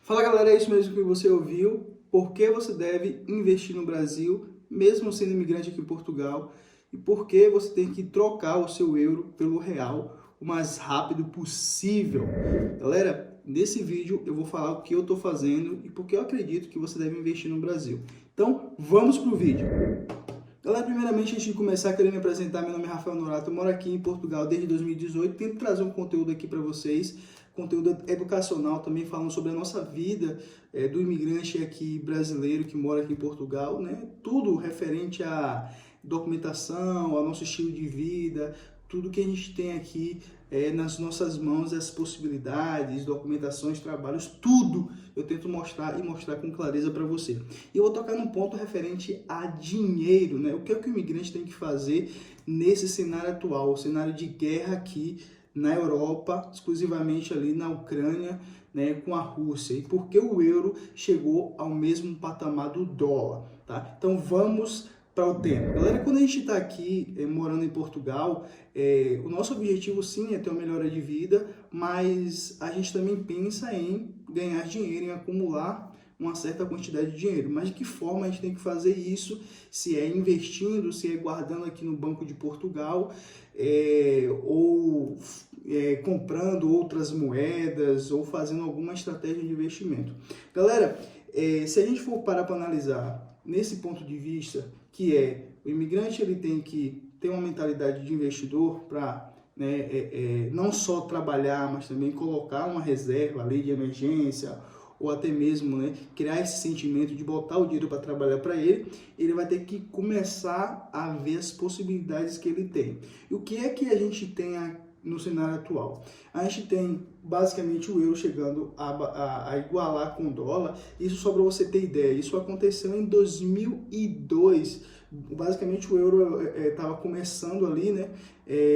Fala galera, é isso mesmo que você ouviu. Por que você deve investir no Brasil, mesmo sendo imigrante aqui em Portugal? E por que você tem que trocar o seu euro pelo real o mais rápido possível? Galera, nesse vídeo eu vou falar o que eu estou fazendo e por que eu acredito que você deve investir no Brasil. Então, vamos para o vídeo. Galera, primeiramente, antes de começar, queria me apresentar. Meu nome é Rafael Norato, eu moro aqui em Portugal desde 2018. Tento trazer um conteúdo aqui para vocês, conteúdo educacional também, falando sobre a nossa vida do imigrante aqui brasileiro que mora aqui em Portugal, né? Tudo referente à documentação, ao nosso estilo de vida, tudo que a gente tem aqui nas nossas mãos, as possibilidades, documentações, trabalhos, tudo eu tento mostrar e mostrar com clareza para você. E eu vou tocar num ponto referente a dinheiro, né? O que é que o imigrante tem que fazer nesse cenário atual, o cenário de guerra aqui na Europa, exclusivamente ali na Ucrânia, né, com a Rússia, e por que o euro chegou ao mesmo patamar do dólar, tá? Então vamos para o tema. Galera, quando a gente está aqui morando em Portugal, o nosso objetivo sim é ter uma melhora de vida, mas a gente também pensa em ganhar dinheiro, em acumular uma certa quantidade de dinheiro. Mas de que forma a gente tem que fazer isso? Se é investindo, se é guardando aqui no Banco de Portugal, ou comprando outras moedas, ou fazendo alguma estratégia de investimento. Galera, se a gente for parar para analisar nesse ponto de vista, que o imigrante ele tem que ter uma mentalidade de investidor para não só trabalhar, mas também colocar uma reserva ali de emergência, ou até mesmo criar esse sentimento de botar o dinheiro para trabalhar para ele, ele vai ter que começar a ver as possibilidades que ele tem. E o que é que a gente tem no cenário atual? A gente tem basicamente o euro chegando a igualar com o dólar. Isso só para você ter ideia, isso aconteceu em 2002. Basicamente o euro estava começando ali, né?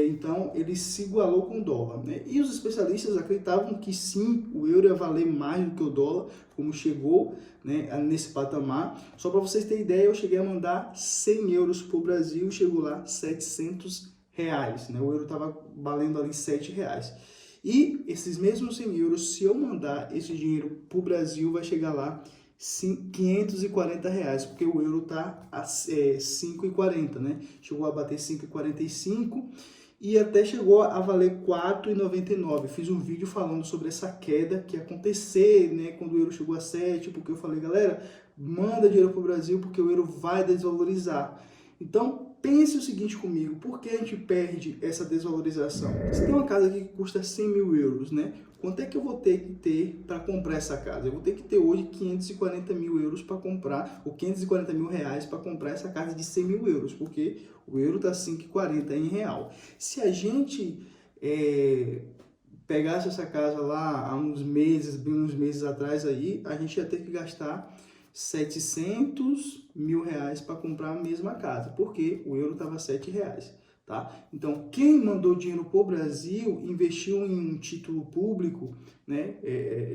Então ele se igualou com o dólar, né? E os especialistas acreditavam que sim, o euro ia valer mais do que o dólar, como chegou, né, nesse patamar. Só para vocês terem ideia, eu cheguei a mandar 100 euros para o Brasil, chegou lá 700 reais, né? O euro estava valendo ali 7 reais. E esses mesmos 100 euros, se eu mandar esse dinheiro para o Brasil, vai chegar lá 540 reais, porque o euro está a 5,40, né? Chegou a bater 5,45 e até chegou a valer 4,99. Fiz um vídeo falando sobre essa queda que ia acontecer, né, quando o euro chegou a 7, porque eu falei, galera, manda dinheiro para o Brasil porque o euro vai desvalorizar. Então, pense o seguinte comigo, por que a gente perde essa desvalorização? Se tem uma casa aqui que custa 100 mil euros, né? Quanto é que eu vou ter que ter para comprar essa casa? Eu vou ter que ter hoje 540 mil euros para comprar, ou 540 mil reais para comprar essa casa de 100 mil euros, porque o euro está 5,40 em real. Se a gente pegasse essa casa lá há uns meses atrás aí, a gente ia ter que gastar 700 mil reais para comprar a mesma casa, porque o euro estava 7 reais. Tá? Então, quem mandou dinheiro para o Brasil, investiu em um título público, né,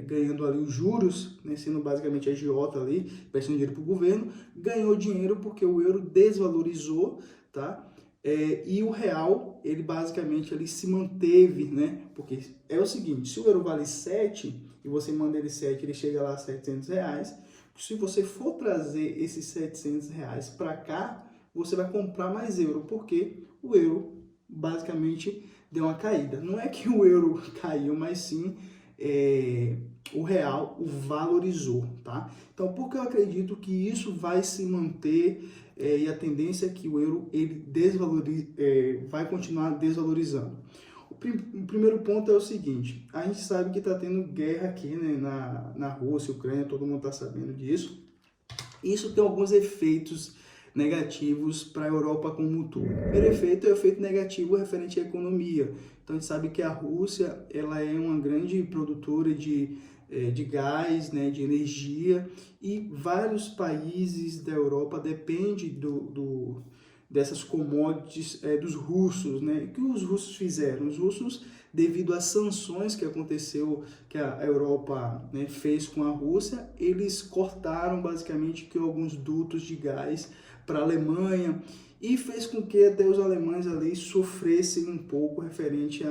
ganhando ali os juros, né, sendo basicamente agiota ali, prestando dinheiro para o governo, ganhou dinheiro porque o euro desvalorizou, tá? E o real, ele basicamente ele se manteve, né? Porque é o seguinte, se o euro vale 7 e você manda ele 7, ele chega lá a 700 reais, se você for trazer esses 700 reais para cá, você vai comprar mais euro, porque o euro basicamente deu uma caída. Não é que o euro caiu, mas sim o real o valorizou, tá? Então, porque eu acredito que isso vai se manter e a tendência é que o euro ele vai continuar desvalorizando. O primeiro ponto é o seguinte, a gente sabe que está tendo guerra aqui, né, na Rússia, Ucrânia, todo mundo está sabendo disso. Isso tem alguns efeitos negativos para a Europa como um todo. O primeiro efeito é o efeito negativo referente à economia. Então a gente sabe que a Rússia ela é uma grande produtora de gás, né, de energia, e vários países da Europa dependem dessas commodities dos russos, né? O que os russos fizeram? Os russos, devido às sanções que aconteceu, que a Europa, né, fez com a Rússia, eles cortaram basicamente alguns dutos de gás para a Alemanha e fez com que até os alemães ali sofressem um pouco referente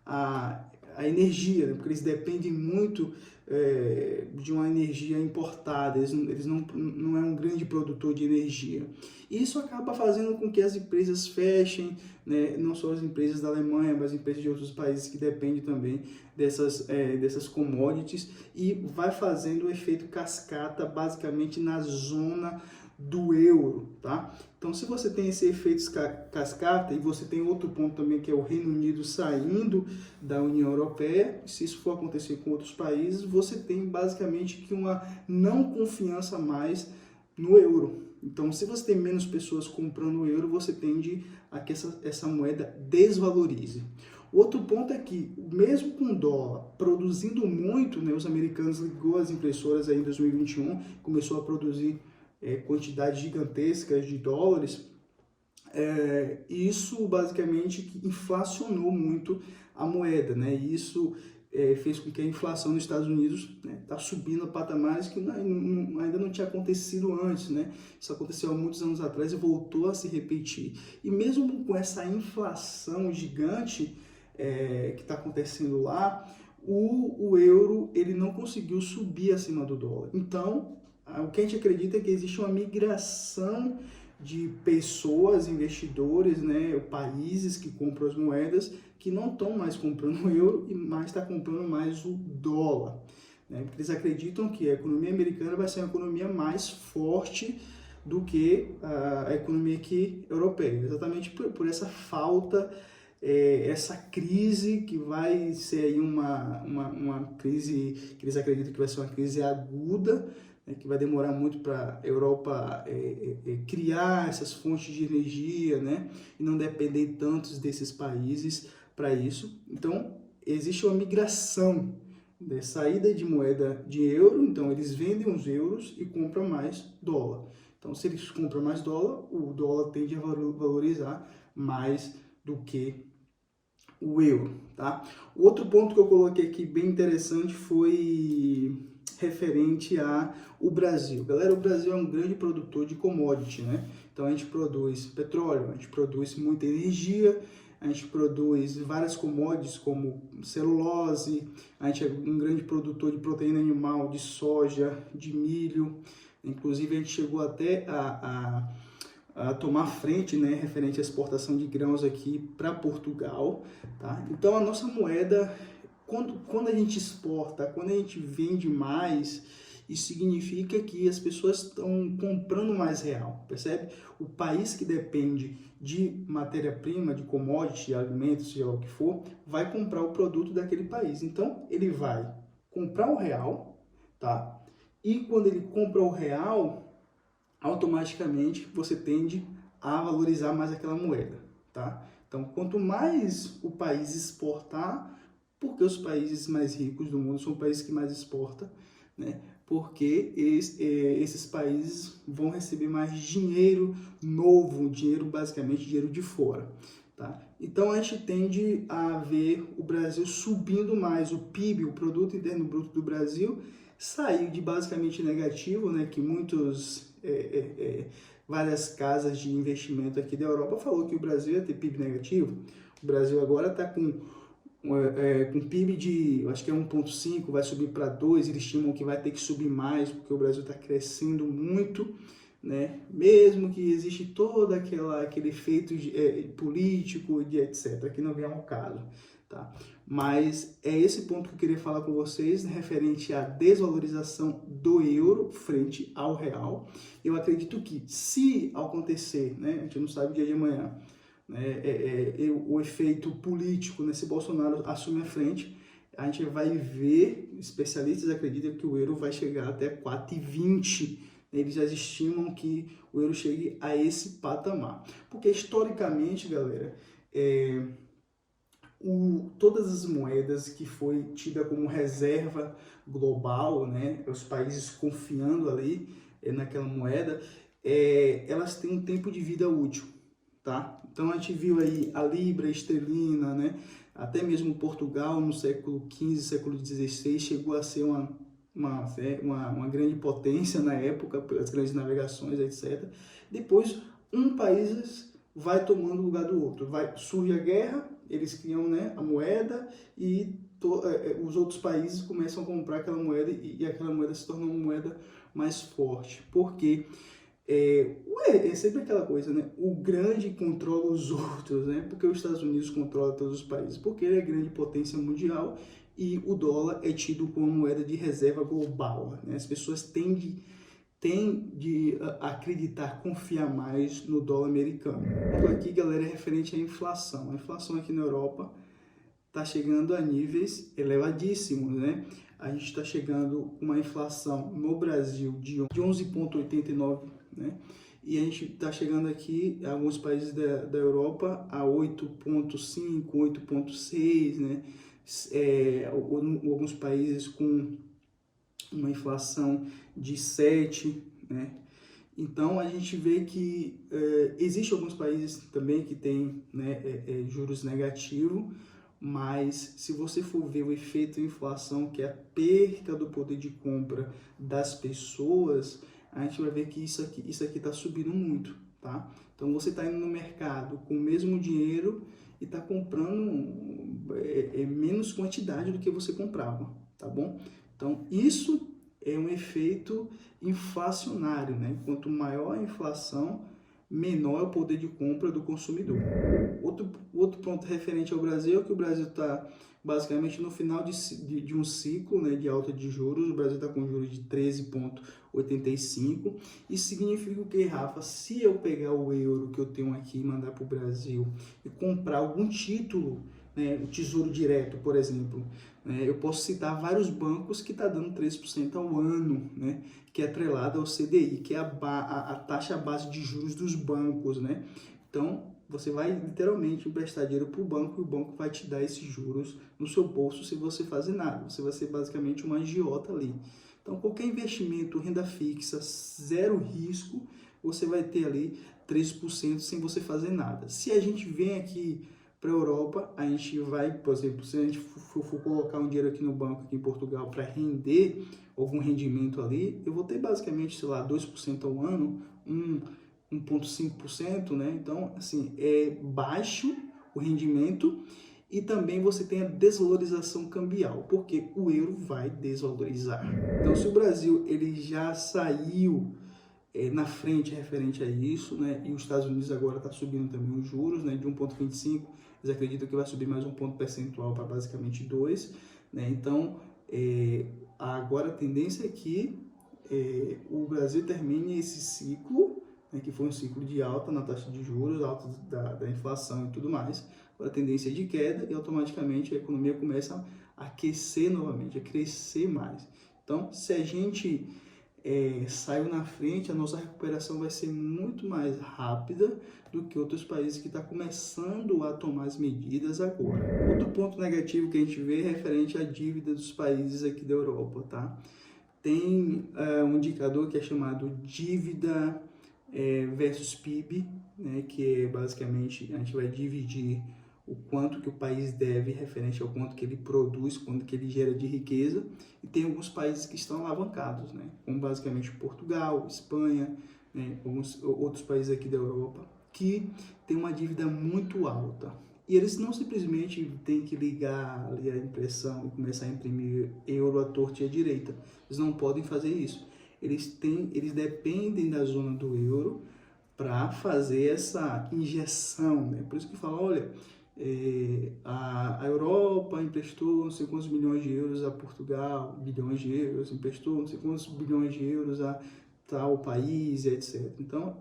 a energia, né? Porque eles dependem muito de uma energia importada, eles não é um grande produtor de energia. Isso acaba fazendo com que as empresas fechem, né? Não só as empresas da Alemanha, mas empresas de outros países que dependem também dessas commodities, e vai fazendo o efeito cascata basicamente na zona do euro, tá? Então, se você tem esse efeito cascata, e você tem outro ponto também, que é o Reino Unido saindo da União Europeia, se isso for acontecer com outros países, você tem basicamente que uma não confiança mais no euro. Então, se você tem menos pessoas comprando o euro, você tende a que essa moeda desvalorize. Outro ponto é que, mesmo com o dólar produzindo muito, né, os americanos ligou as impressoras aí em 2021, começou a produzir quantidades gigantescas de dólares, isso basicamente inflacionou muito a moeda, né? E isso fez com que a inflação nos Estados Unidos tá subindo a patamares que ainda não tinha acontecido antes, né? Isso aconteceu há muitos anos atrás e voltou a se repetir. E mesmo com essa inflação gigante que está acontecendo lá, o euro ele não conseguiu subir acima do dólar. Então, o que a gente acredita é que existe uma migração de pessoas, investidores, né, países que compram as moedas, que não estão mais comprando o euro e mais está comprando mais o dólar. Né? Porque eles acreditam que a economia americana vai ser uma economia mais forte do que a economia aqui europeia, exatamente por essa falta, essa crise que vai ser aí uma crise que eles acreditam que vai ser uma crise aguda, que vai demorar muito para a Europa criar essas fontes de energia, né, e não depender tanto desses países para isso. Então, existe uma migração de saída de moeda de euro, então eles vendem os euros e compram mais dólar. Então, se eles compram mais dólar, o dólar tende a valorizar mais do que o euro, tá? Outro ponto que eu coloquei aqui bem interessante foi referente ao Brasil. Galera, o Brasil é um grande produtor de commodity, né? Então a gente produz petróleo, a gente produz muita energia, a gente produz várias commodities como celulose, a gente é um grande produtor de proteína animal, de soja, de milho. Inclusive a gente chegou até a tomar frente, né, referente à exportação de grãos aqui para Portugal, tá? Então a nossa moeda, quando a gente exporta, quando a gente vende mais, isso significa que as pessoas estão comprando mais real, percebe? O país que depende de matéria-prima, de commodity, de alimentos, seja lá o que for, vai comprar o produto daquele país. Então ele vai comprar o real, tá? E quando ele compra o real, automaticamente você tende a valorizar mais aquela moeda, tá? Então, quanto mais o país exportar, porque os países mais ricos do mundo são os países que mais exportam, né? Porque esses países vão receber mais dinheiro novo, dinheiro basicamente dinheiro de fora, tá? Então a gente tende a ver o Brasil subindo mais, o PIB, o Produto Interno Bruto do Brasil, saiu de basicamente negativo, né? Que várias casas de investimento aqui da Europa falou que o Brasil ia ter PIB negativo. O Brasil agora está com PIB de, acho que é 1,5, vai subir para 2, eles estimam que vai ter que subir mais, porque o Brasil está crescendo muito, né? Mesmo que existe todo aquele efeito político e etc, que não vem ao caso, tá? Mas é esse ponto que eu queria falar com vocês, referente à desvalorização do euro frente ao real. Eu acredito que, se acontecer, né, a gente não sabe o dia de amanhã, né, o efeito político, né, se Bolsonaro assume a frente, a gente vai ver, especialistas acreditam que o euro vai chegar até 4,20. Eles já estimam que o euro chegue a esse patamar. Porque, historicamente, galera, todas as moedas que foi tida como reserva global, né, os países confiando ali naquela moeda, elas têm um tempo de vida útil, tá? Então a gente viu aí a libra esterlina, né, até mesmo Portugal no século XV, século XVI, chegou a ser uma grande potência na época, pelas grandes navegações, etc. Depois, um país vai tomando o lugar do outro. Surge a guerra, eles criam, né, a moeda e os outros países começam a comprar aquela moeda e aquela moeda se torna uma moeda mais forte. Porque é sempre aquela coisa, né? O grande controla os outros, né? Porque os Estados Unidos controla todos os países, porque ele é grande potência mundial e o dólar é tido como uma moeda de reserva global, né? As pessoas têm de acreditar, confiar mais no dólar americano. Então aqui, galera, é referente à inflação. A inflação aqui na Europa está chegando a níveis elevadíssimos, né? A gente está chegando com uma inflação no Brasil de 11,89, né? E a gente está chegando aqui, em alguns países da Europa, a 8,5, 8,6, né? Alguns países com uma inflação de 7, né? Então, a gente vê que existem alguns países também que têm, né, juros negativos, mas se você for ver o efeito inflação, que é a perda do poder de compra das pessoas, a gente vai ver que isso aqui está subindo muito, tá? Então, você está indo no mercado com o mesmo dinheiro e está comprando menos quantidade do que você comprava, tá bom? Então, isso é um efeito inflacionário, né? Quanto maior a inflação, menor é o poder de compra do consumidor. Outro ponto referente ao Brasil é que o Brasil está basicamente no final de um ciclo, né, de alta de juros. O Brasil está com juros de 13,85. Isso significa o que, Rafa? Se eu pegar o euro que eu tenho aqui e mandar para o Brasil e comprar algum título, né, o Tesouro Direto, por exemplo, né, eu posso citar vários bancos que está dando 3% ao ano, né, que é atrelado ao CDI, que é a taxa base de juros dos bancos, né? Então, você vai literalmente emprestar dinheiro para o banco e o banco vai te dar esses juros no seu bolso sem você fazer nada. Você vai ser basicamente um agiota ali. Então, qualquer investimento, renda fixa, zero risco, você vai ter ali 3% sem você fazer nada. Se a gente vem aqui para a Europa, a gente vai, por exemplo, se a gente for colocar um dinheiro aqui no banco, aqui em Portugal, para render algum rendimento ali, eu vou ter basicamente, sei lá, 2% ao ano, 1,5%, né? Então, assim, é baixo o rendimento e também você tem a desvalorização cambial, porque o euro vai desvalorizar. Então, se o Brasil ele já saiu na frente referente a isso, né? E os Estados Unidos agora está subindo também os juros, né? De 1,25, eles acreditam que vai subir mais um ponto percentual para basicamente 2, né? Então, agora a tendência é que o Brasil termine esse ciclo, né, que foi um ciclo de alta na taxa de juros, alta da inflação e tudo mais. Agora a tendência é de queda e automaticamente a economia começa a aquecer novamente, a crescer mais. Então, se a gente saiu na frente, a nossa recuperação vai ser muito mais rápida do que outros países que estão começando a tomar as medidas agora. Outro ponto negativo que a gente vê é referente à dívida dos países aqui da Europa, tá? Tem um indicador que é chamado dívida versus PIB, né, que é basicamente a gente vai dividir o quanto que o país deve referente ao quanto que ele produz, quanto que ele gera de riqueza, e tem alguns países que estão alavancados, né, como basicamente Portugal, Espanha, né, alguns outros países aqui da Europa, que tem uma dívida muito alta. E eles não simplesmente têm que ligar ali a impressão e começar a imprimir euro à torta e à direita. Eles não podem fazer isso. Eles dependem da zona do euro para fazer essa injeção, né? Por isso que fala, olha, a Europa emprestou não sei quantos milhões de euros a Portugal, bilhões de euros, emprestou não sei quantos bilhões de euros a tal país, etc. Então,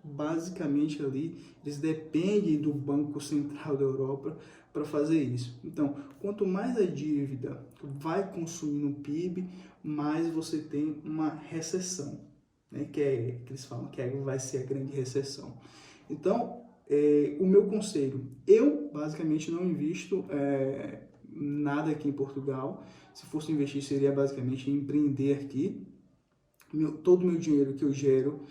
basicamente ali, eles dependem do Banco Central da Europa para fazer isso. Então, quanto mais a dívida vai consumindo o PIB, mais você tem uma recessão, né? Que eles falam que vai ser a grande recessão. Então, o meu conselho, eu basicamente não invisto nada aqui em Portugal. Se fosse investir, seria basicamente empreender aqui. Todo o meu dinheiro que eu gero,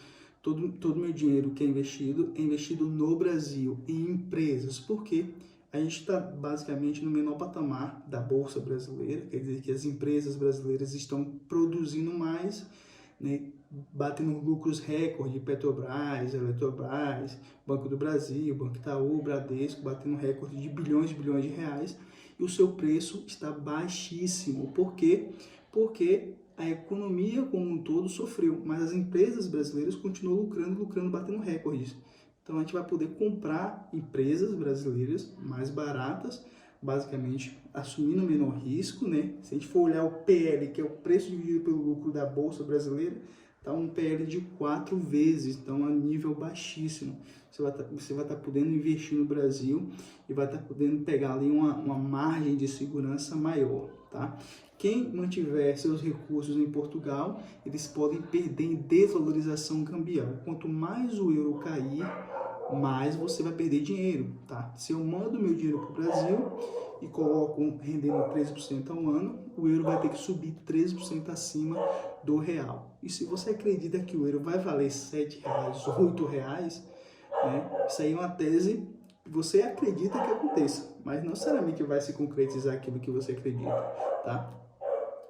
todo o meu dinheiro que é investido no Brasil, em empresas. Por quê? A gente está basicamente no menor patamar da Bolsa Brasileira, quer dizer que as empresas brasileiras estão produzindo mais, né, batendo lucros recorde, Petrobras, Eletrobras, Banco do Brasil, Banco Itaú, Bradesco, batendo recorde de bilhões e bilhões de reais. e o seu preço está baixíssimo. Por quê? Porque a economia como um todo sofreu, mas as empresas brasileiras continuam lucrando, batendo recordes. Então a gente vai poder comprar empresas brasileiras mais baratas, basicamente assumindo menor risco, né? Se a gente for olhar o PL, que é o preço dividido pelo lucro da Bolsa Brasileira, está um PL de 4 vezes, então a nível baixíssimo. Você vai estar podendo investir no Brasil e vai estar podendo pegar ali uma margem de segurança maior, tá? Quem mantiver seus recursos em Portugal, eles podem perder em desvalorização cambial. Quanto mais o euro cair, mais você vai perder dinheiro, tá? Se eu mando meu dinheiro para o Brasil e coloco rendendo 13% ao ano, o euro vai ter que subir 13% acima do real. E se você acredita que o euro vai valer R$7, R$8, né? Isso aí é uma tese que você acredita que aconteça, mas não necessariamente vai se concretizar aquilo que você acredita, tá?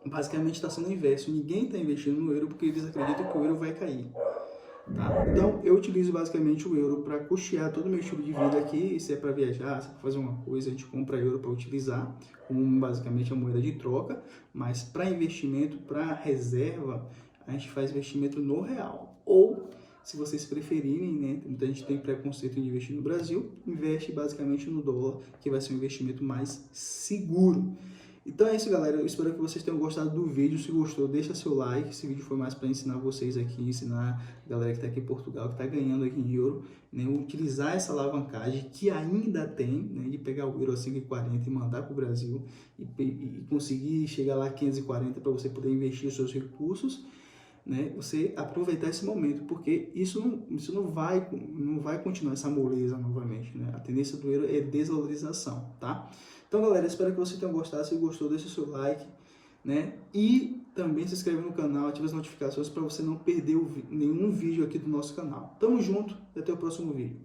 Basicamente está sendo o inverso. Ninguém está investindo no euro porque eles acreditam que o euro vai cair. Tá? Então, eu utilizo basicamente o euro para custear todo o meu estilo de vida aqui. Se é para viajar, se é para fazer uma coisa, a gente compra euro para utilizar como basicamente a moeda de troca. Mas para investimento, para reserva, a gente faz investimento no real. Ou, se vocês preferirem, né, muita gente tem preconceito em investir no Brasil, investe basicamente no dólar, que vai ser um investimento mais seguro. Então é isso, galera. Eu espero que vocês tenham gostado do vídeo. Se gostou, deixa seu like. Esse vídeo foi mais para ensinar vocês aqui, ensinar a galera que está aqui em Portugal, que está ganhando aqui em euro, né, utilizar essa alavancagem que ainda tem, né, de pegar o euro a 5,40 e mandar para o Brasil e conseguir chegar lá a 540 para você poder investir os seus recursos, né, você aproveitar esse momento, porque isso não vai continuar essa moleza novamente, né? A tendência do euro é desvalorização, tá? Então, galera, espero que vocês tenham gostado. Se gostou, deixa o seu like, né? E também se inscreve no canal, ativa as notificações para você não perder nenhum vídeo aqui do nosso canal. Tamo junto e até o próximo vídeo.